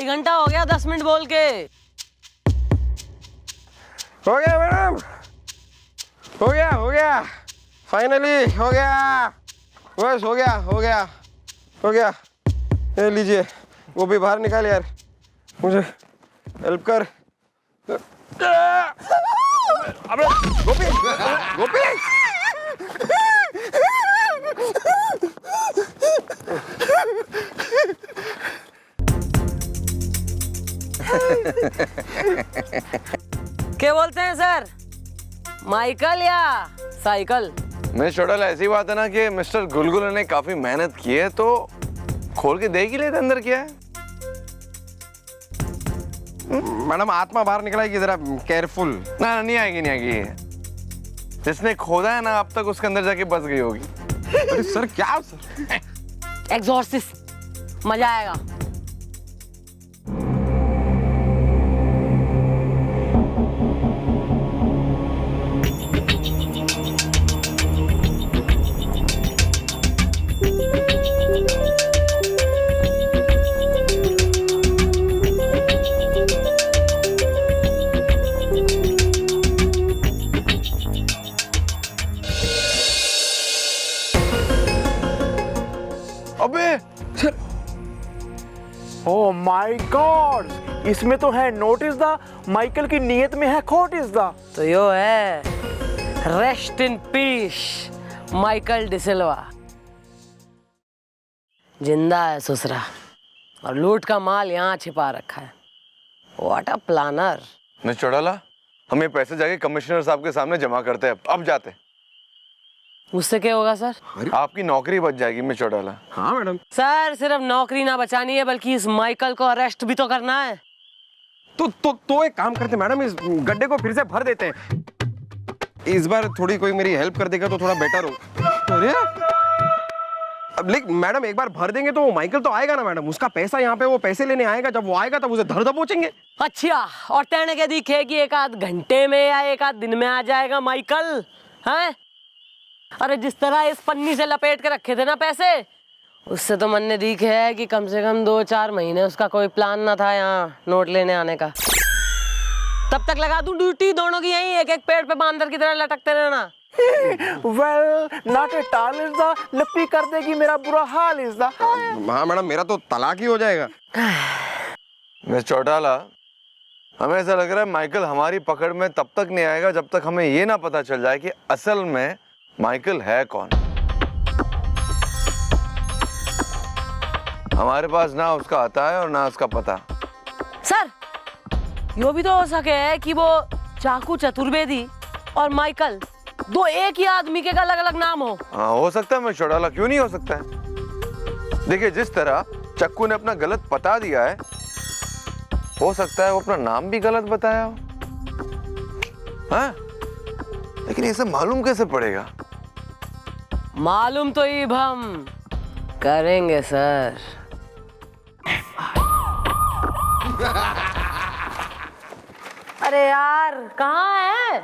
2.5 घंटा हो गया 10 मिनट बोल के। हो गया मैडम, हो गया फाइनली हो गया, बस हो गया। ये लीजिए, वो भी बाहर निकाल यार, मुझे हेल्प कर। अबे गोपी, गोपी क्या बोलते हैं सर, माइकल या साइकिल? मिस चौटाला, ऐसी बात है ना कि मिस्टर गुलगुल ने काफी मेहनत की है, तो खोल के देख ही लेते अंदर क्या है। मैडम आत्मा बाहर निकलाएगी, जरा केयरफुल। ना नहीं आएगी। जिसने खोदा है ना अब तक उसके अंदर जाके बस गई होगी। अरे सर क्या सर? एग्जॉर्सिस्ट, मजा आएगा। अबे ओह माय गॉड, इसमें तो है नोटिस द, माइकल की नीयत में है खोट इज द। तो यो है rest in peace Michael D'Silva, जिंदा है ससुरा, और लूट का माल यहाँ छिपा रखा है। What a planner. Miss Chautala, हम ये पैसे जाके कमिश्नर साहब के सामने जमा करते हैं। अब जाते। मुझसे क्या होगा सर? आपकी नौकरी बच जाएगी मिस चौटाला। हाँ मैडम। सर सिर्फ नौकरी ना बचानी है, बल्कि इस माइकल को अरेस्ट भी तो करना है। तो एक काम करते मैडम, इस गड्ढे को फिर से भर देते हैं। इस बार थोड़ी कोई मेरी हेल्प कर देगा तो थोड़ा बेटर हो। अरे अब लेकिन मैडम एक बार भर देंगे तो वो माइकल तो आएगा ना मैडम, उसका पैसा यहाँ पे वो पैसे लेने आएगा। जब वो आएगा तब उसे धर दबोचेंगे। अच्छा, और तेने क्या दिखे कि एक आध घंटे में या एक आध दिन में आ जाएगा माइकल? हैं? अरे जिस तरह इस पन्नी से लपेट के रखे थे ना पैसे, उससे तो मन ने दिखे है कि कम से कम 2-4 महीने उसका कोई प्लान ना था यहाँ नोट लेने आने का। तब तक लगा दूं ड्यूटी दोनों की यहीं, एक एक पेड़ पे बांदर की तरह लटकते रहना। वेल नॉट ए टाल इज द, लप्पी कर देगी मेरा बुरा हाल इज द। हाँ मैडम, मेरा तो तलाक ही हो जाएगा। मिस चौटाला, हमें ऐसा लग रहा है माइकल हमारी पकड़ में तब तक नहीं आएगा जब तक हमें ये ना पता चल जाए कि असल में माइकल है कौन। हमारे पास ना उसका आता है और ना उसका पता। सर यो भी तो हो सके है कि वो चाकू चतुर्वेदी और माइकल दो एक ही आदमी के अलग अलग नाम हो। हाँ हो सकता है मिस चौटाला, क्यों नहीं हो सकता है। देखिए जिस तरह चक्कू ने अपना गलत पता दिया है, हो सकता है वो अपना नाम भी गलत बताया हो। हाँ? लेकिन ये सब मालूम कैसे पड़ेगा? मालूम तो इब हम करेंगे सर। अरे यार कहाँ है?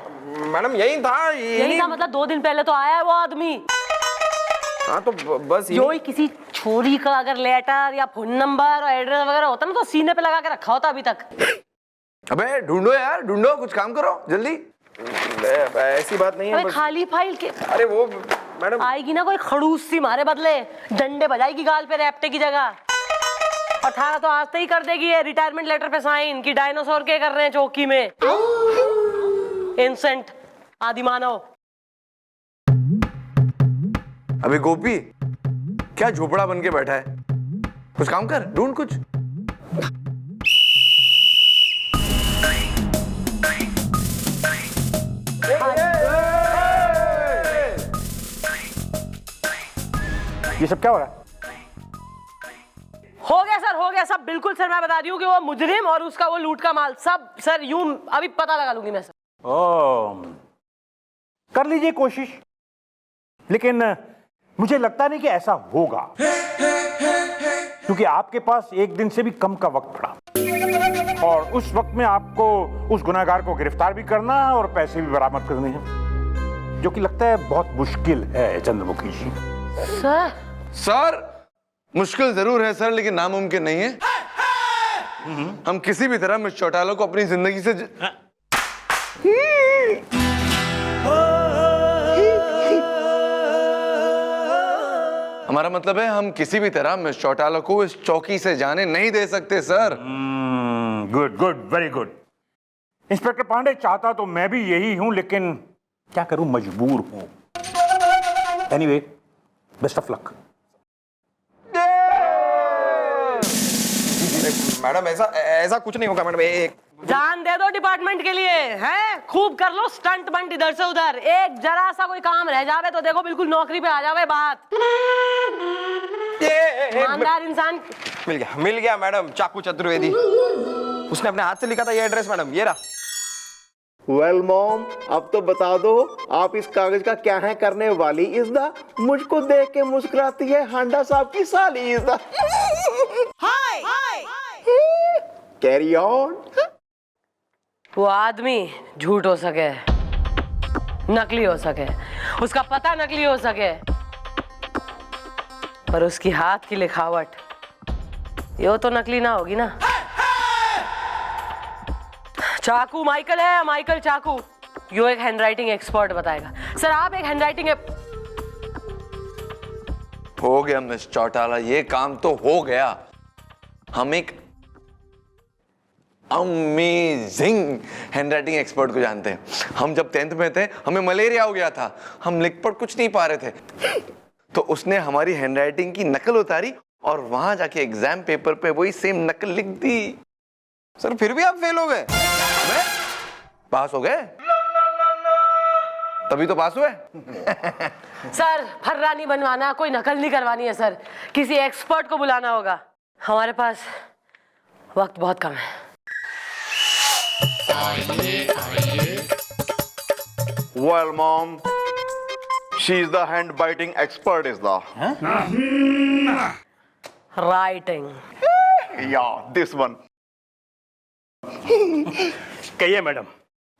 मैडम यही था। यही था मतलब 2 दिन पहले तो आया है वो आदमी। हाँ तो बस जो ही किसी छोरी का अगर लेटर या फोन नंबर और एड्रेस वगैरह होता ना तो सीने पे लगा के रखा होता अभी तक। अबे ढूंढो यार, ढूंढो, कुछ काम करो जल्दी। ऐसी बात नहीं है। अबे खाली फाइल के। अरे वो मैडम आएगी ना कोई खड़ूस सी मारे बदले, डंडे बजाएगी गाल पे रैप्टे की जगह। और थाना तो आज ही कर देगी ये रिटायरमेंट लेटर पे साइन कि डायनासोर के कर रहे हैं चौकी में। इंसेंट आदि मानव। अबे गोपी, क्या झोपड़ा बन के बैठा है? कुछ काम कर, ढूंढ कुछ। ये सब क्या हो रहा है? हो गया सर, हो गया सब बिल्कुल सर। मैं बता दी हूँ कि वो मुजरिम और उसका वो लूट का माल सब सर यूं अभी पता लगा लूंगी मैं सर। ओह, कर लीजिए कोशिश, लेकिन मुझे लगता नहीं कि ऐसा होगा, क्योंकि आपके पास 1 दिन से भी कम का वक्त पड़ा और उस वक्त में आपको उस गुनहगार को गिरफ्तार भी करना और पैसे भी बरामद करने हैं, जो कि लगता है बहुत मुश्किल है चंद्रमुखी जी। सर सर मुश्किल जरूर है सर, लेकिन नामुमकिन नहीं है। हम किसी भी तरह मिस चौटाला को अपनी जिंदगी से हमारा मतलब है हम किसी भी तरह मिस चौटाला को इस चौकी से जाने नहीं दे सकते sir. Good good, very good. Inspector Pandey, चाहता तो मैं भी यही हूं, लेकिन क्या करूं, मजबूर हूं। Anyway, best of luck. Madam ऐसा ऐसा कुछ नहीं होगा मैडम। एक जान दे दो डिपार्टमेंट के लिए, हैं? खूब कर लो स्टंट बंट इधर से उधर। एक जरा सा कोई काम रह जावे तो देखो बिल्कुल नौकरी पे आ जावे बात। ईमानदार इंसान। मिल गया मैडम, चाकू चतुर्वेदी। उसने अपने हाथ से लिखा था ये एड्रेस मैडम, ये रहा। वेल मॉम, अब तो बता दो आप इस कागज का क्या है करने वाली। इस दा मुझको देख के मुस्कुराती है हांडा साहब की साली। इस दा हाय कैरी ऑन। वो आदमी झूठ हो सके, नकली हो सके, उसका पता नकली हो सके, पर उसकी हाथ की लिखावट ये तो नकली ना होगी ना। चाकू माइकल है, माइकल चाकू। यो एक हैंडराइटिंग एक्सपर्ट बताएगा। सर आप एक हैंडराइटिंग हो गया मिस चौटाला, ये काम तो हो गया। हम एक अमेजिंग हैंडराइटिंग एक्सपर्ट को जानते हैं। हम जब 10th में थे हमें मलेरिया हो गया था, हम लिख पढ़ कुछ नहीं पा रहे थे, तो उसने हमारी हैंडराइटिंग की नकल उतारी और वहां जाके एग्जाम पेपर पे वही सेम नकल लिख दी। सर फिर भी आप फेल हो गए। पास हो गए, तभी तो पास हुए। सर फर्रा नहीं बनवाना, कोई नकल नहीं करवानी है सर, किसी एक्सपर्ट को बुलाना होगा। हमारे पास वक्त बहुत कम है। Well mom, she is the hand biting expert is the writing. yeah this one। कहिए मैडम,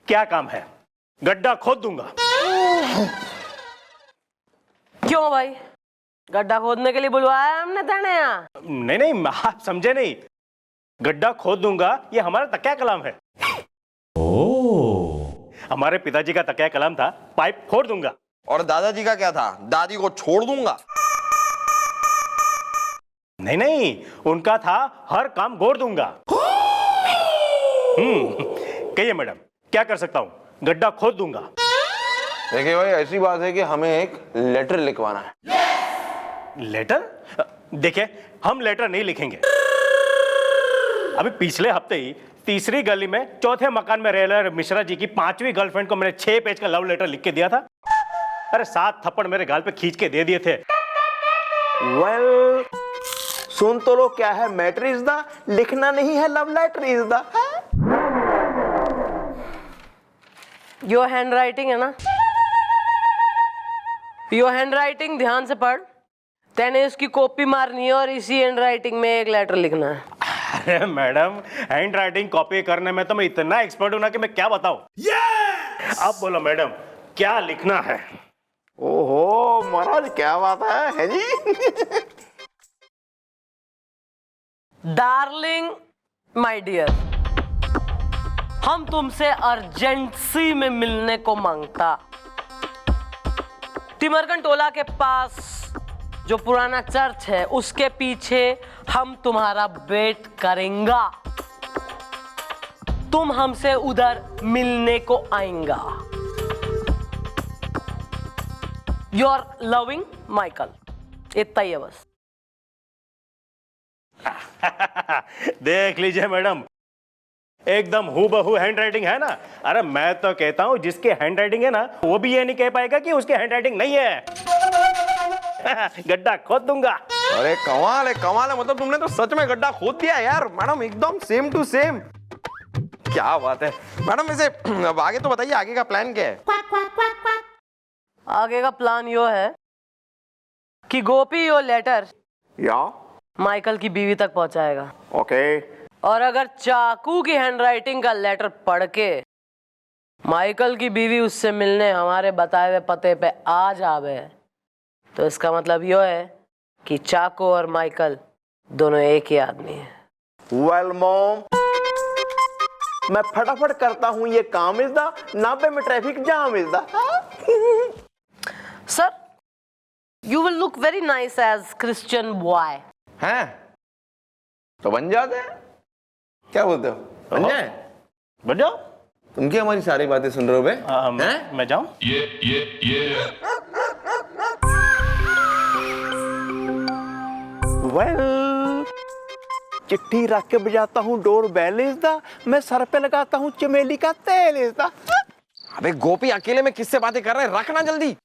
क्या काम है? गड्ढा खोद दूंगा। क्यों भाई, गड्ढा खोदने के लिए बुलवाया है हमने तेने यहाँ? नहीं नहीं, आप समझे नहीं। गड्ढा खोद दूंगा ये हमारा तकिया कलाम है। हमारे पिताजी का तकिया कलाम था पाइप फोड़ दूंगा। और दादाजी का क्या था? दादी को छोड़ दूंगा। नहीं नहीं, उनका था हर काम गोड़ दूंगा। कहिए मैडम, क्या कर सकता हूं? गड्ढा खोद दूंगा। देखिए भाई, ऐसी बात है कि हमें एक लेटर लिखवाना है। लेटर? देखिए, हम लेटर नहीं लिखेंगे। अभी पिछले हफ्ते ही तीसरी गली में चौथे मकान में रह रहे मिश्रा जी की 5वीं गर्लफ्रेंड को मैंने 6 पेज का लव लेटर लिख के दिया था। अरे 7 थप्पड़ मेरे गाल पे खींच के दे दिए थे। well सुन तो लो, क्या है मैटर इज द, लिखना नहीं है लव लेटर इज द। यो हैंडराइटिंग है ना, यो हैंडराइटिंग ध्यान से पढ़। तेने इसकी कॉपी मारनी है और इसी हैंडराइटिंग में एक लेटर लिखना है। अरे मैडम, हैंड राइटिंग कॉपी करने में तो मैं इतना एक्सपर्ट हूं ना कि मैं क्या बताऊं। अब बोलो मैडम, क्या लिखना है? ओहो महाराज, क्या बात है जी। डार्लिंग माय डियर, हम तुमसे अर्जेंसी में मिलने को मांगता। तिमरगन टोला के पास जो पुराना चर्च है उसके पीछे हम तुम्हारा वेट करेंगे। तुम हमसे उधर मिलने को आएंगा। Your loving Michael. इतना ही है बस। देख लीजिए मैडम, एकदम हूबहू हैंड राइटिंग है ना। अरे मैं तो कहता हूं जिसकी हैंड राइटिंग है ना वो भी ये नहीं कह पाएगा कि उसकी हैंड राइटिंग नहीं है। गड्ढा खोद दूंगा। अरे कमाल है, मतलब तुमने तो सच में गड्ढा खोद दिया यार मैडम, एकदम सेम टू सेम। क्या बात है मैडम। वैसे अब आगे तो बताइए, आगे का प्लान क्या है? आगे का प्लान यो है कि गोपी यो लेटर या माइकल की बीवी तक पहुंचाएगा। ओके। और अगर चाकू की हैंडराइटिंग का लेटर पढ़ के माइकल की बीवी उससे मिलने हमारे बताए हुए पते पे आ जावे तो इसका मतलब यो है कि चाकू और माइकल दोनों एक ही आदमी है। वेल मॉम, मैं फटाफट करता हूं ये काम इस दा, नाबे में ट्रैफिक जाम इस दा। Sir, you will look very nice as Christian boy. हैं? तो बन जाते हैं। क्या बोलते हो? बन जाए? बन जाओ। तुम क्या हमारी सारी बातें सुन रहे हो बे? हैं? मैं जाऊं? वेल, चिट्ठी रख के बजाता हूँ डोर बेल इस दा, मैं सर पे लगाता हूँ चमेली का तेल इस दा। अबे गोपी, अकेले में किससे बातें कर रहे हैं? रखना जल्दी।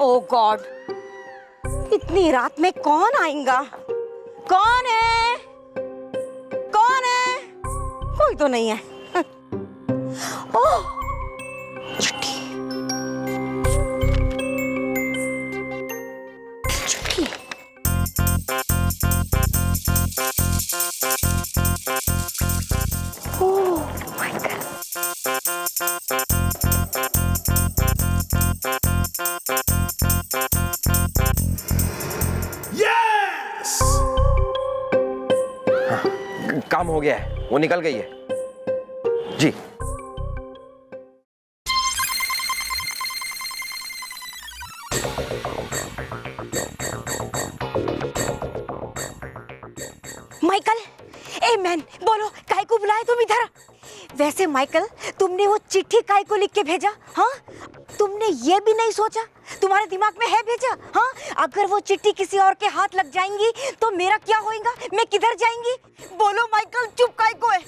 ओह गॉड, इतनी रात में कौन आएगा? कौन है? कौन है? कोई तो नहीं है। ओह, चिट्ठी। चिट्ठी। Oh my God. काम हो गया है, वो निकल गई है जी। माइकल, ए मैन, बोलो काय को बुलाए तुम इधर? वैसे माइकल, तुमने वो चिट्ठी काय को लिख के भेजा? हाँ, तुमने ये भी नहीं सोचा? तुम्हारे दिमाग में है भेजा? हाँ, अगर वो चिट्ठी किसी और के हाथ लग जाएंगी तो मेरा क्या होएगा? मैं किधर जाएंगी? बोलो माइकल, चुप काय को है?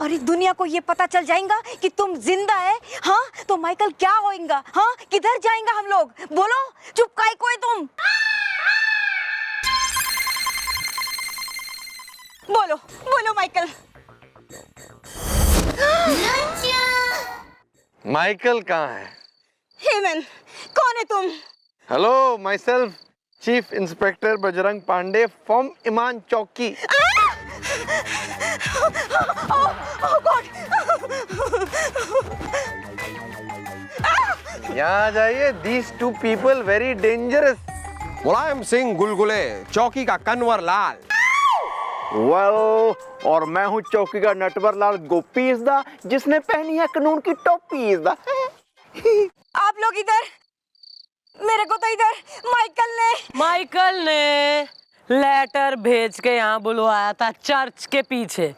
अरे दुनिया को ये पता चल जाएगा कि तुम जिंदा है, हाँ, तो माइकल क्या होएगा? हाँ, किधर जाएंगे हम लोग? बोलो, चुप काय को है तुम? बोलो बोलो माइकल। माइकल कहाँ है? हे मैन, कौन है तुम? Hello, myself chief inspector Bajrang Pandey from ईमान चौकी। यहाँ आ जाइए, these two people very dangerous। Mulayam Singh गुलगुले, चौकी का कन्वर लाल। वेल, और मैं हूँ चौकी का नटवर लाल गोपी इस दा, जिसने पहनी है कानून की टोपी इस दा। आप लोग इधर, मेरे को तो इधर माइकल ने लेटर भेज के यहाँ बुलवाया था चर्च के पीछे।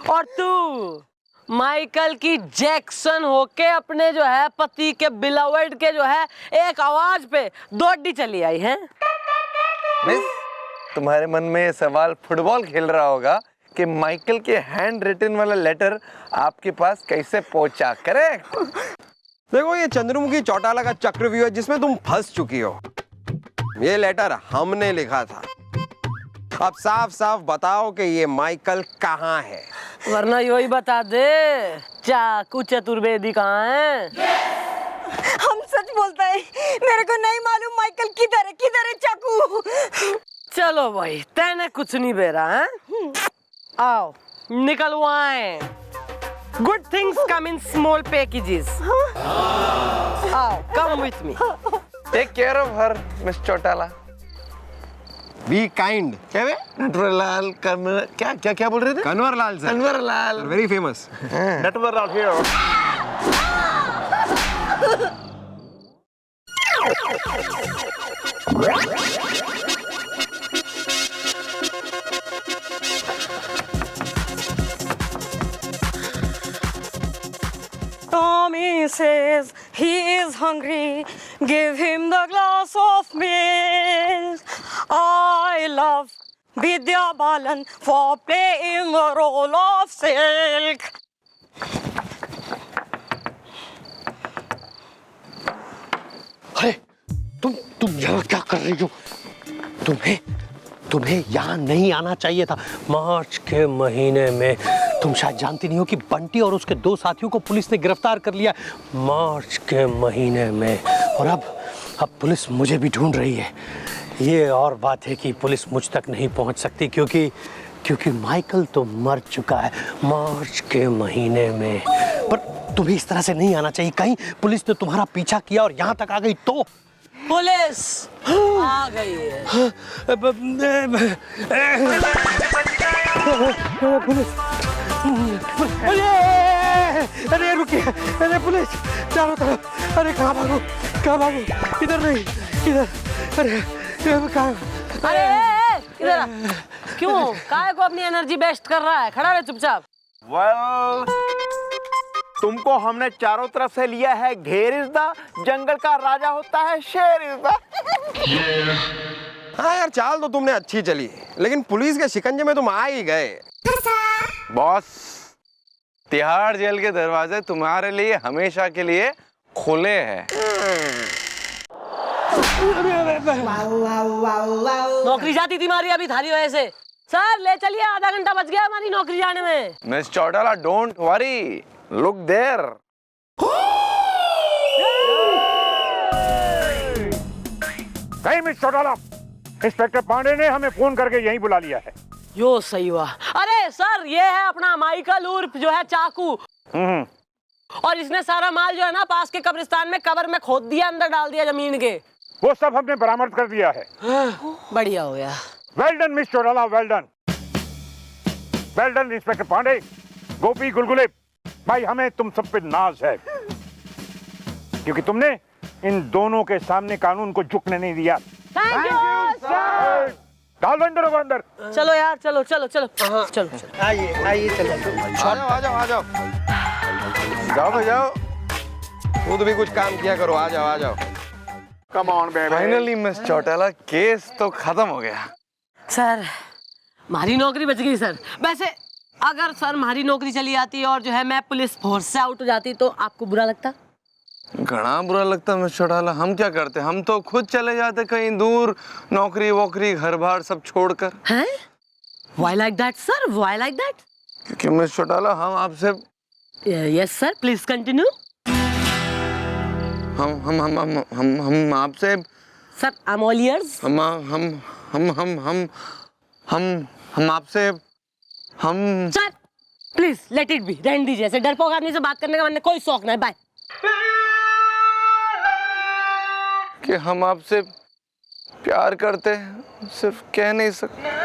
और तू माइकल की जैक्सन होके अपने जो है पति के बिलवर्ड के जो है एक आवाज पे दौड़ी चली आई है। मिस, तुम्हारे मन में ये सवाल फुटबॉल खेल रहा होगा कि माइकल के हैंड रिटन वाला लेटर आपके पास कैसे पहुंचा। करेक्ट? देखो, ये चंद्रमुखी चौटाला का चक्रव्यूह है जिसमें तुम फंस चुकी हो। ये लेटर हमने लिखा था। अब साफ साफ बताओ कि ये माइकल कहाँ है? वरना यही बता दे, चाकू चतुर्वेदी कहाँ है? हम सच बोलते हैं, मेरे को नहीं मालूम माइकल किधर है चाकू। चलो भाई, तेने कुछ नहीं बेरा है? आओ निकलवाएं। Good things come in small packages. आओ, come with me. Take care of her miss Chautala. Be kind. क्या बे? नटवर लाल क्या क्या क्या बोल रहे थे? Kanwar Lal sir, Kanwar Lal, very famous. Natwar Lal here। Tommy says he is hungry. Give him the glass of milk. I love Vidya Balan for playing the role of silk. अरे तुम यहाँ क्या कर रही हो? तुम्हें यहाँ नहीं आना चाहिए था। मार्च के महीने में तुम शायद जानती नहीं हो कि बंटी और उसके 2 साथियों को पुलिस ने गिरफ्तार कर लिया मार्च के महीने में। और अब पुलिस मुझे भी ढूंढ रही है। ये और बात है कि पुलिस मुझ तक नहीं पहुंच सकती क्योंकि क्योंकि माइकल तो मर चुका है मार्च के महीने में। पर तुम्हें इस तरह से नहीं आना चाहिए, कहीं पुलिस ने तुम्हारा पीछा किया और यहाँ तक आ गई तो। पुलिस आ गई है। अरे रुकिए, अरे पुलिस चारों तरफ, अरे कहाँ भागो, कहाँ भागो, इधर नहीं, इधर, अरे कहाँ, अरे इधर आ। क्यों काहे को अपनी एनर्जी वेस्ट कर रहा है? खड़ा रहे चुपचाप। तुमको हमने चारों तरफ से लिया है घेर इस दा, जंगल का राजा होता है शेर इस दा। हाँ यार, चाल तो तुमने अच्छी चली, लेकिन पुलिस के शिकंजे में तुम आ ही गए। बॉस, तिहाड़ जेल के दरवाजे तुम्हारे लिए हमेशा के लिए खुले हैं। नौकरी जाती थी हमारी अभी थारी वजह से। सर ले चलिए, आधा घंटा बच गया हमारी नौकरी जाने में। Miss Chautala, don't worry, look there. नहीं मिस चौटाला, इंस्पेक्टर पांडे ने हमें फोन करके यहीं बुला लिया है। यो सही हुआ। अरे सर, ये है अपना माइकल उर्फ जो है चाकू, और इसने सारा माल जो है ना पास के कब्रिस्तान में कब्र में खोद दिया, अंदर डाल दिया जमीन के। वो सब हमने बरामद कर दिया है। बढ़िया हो गया। Well done miss Chautala, well done, well done inspector Pandey. Gopi, Gulgule भाई, हमें तुम सब पे नाज है, क्योंकि तुमने इन दोनों के सामने कानून को झुकने नहीं दिया। Thank you sir. डाल दो अंदर, अंदर। चलो यार, चलो चलो चलो चलो चलो। आइए चलो। आ जाओ, आ जाओ, आ जाओ, जाओ भाई जाओ, खुद भी कुछ काम किया करो। आ जाओ, आ जाओ। Come on baby. Finally miss Chautala, case तो खत्म हो गया। सर हमारी नौकरी बच गई सर। वैसे अगर सर हमारी नौकरी चली जाती और जो है मैं पुलिस फोर्स से आउट हो जाती तो आपको बुरा लगता? घना बुरा लगता मिस चौटाला। हम क्या करते, हम तो खुद चले जाते कहीं दूर, नौकरी वोकरी घर बार सब छोड़कर। हैं? Why like that sir? Why like that? क्योंकि मिस चौटाला, हम आपसे Yes sir, please continue. हम आपसे Sir, I'm all ears. हम आपसे Sir, please let it be. रहने दीजिए, ऐसे डरपोक आदमी से बात करने का मैंने कोई शौक नहीं। बाय। कि हम आपसे प्यार करते हैं, सिर्फ कह नहीं सकते।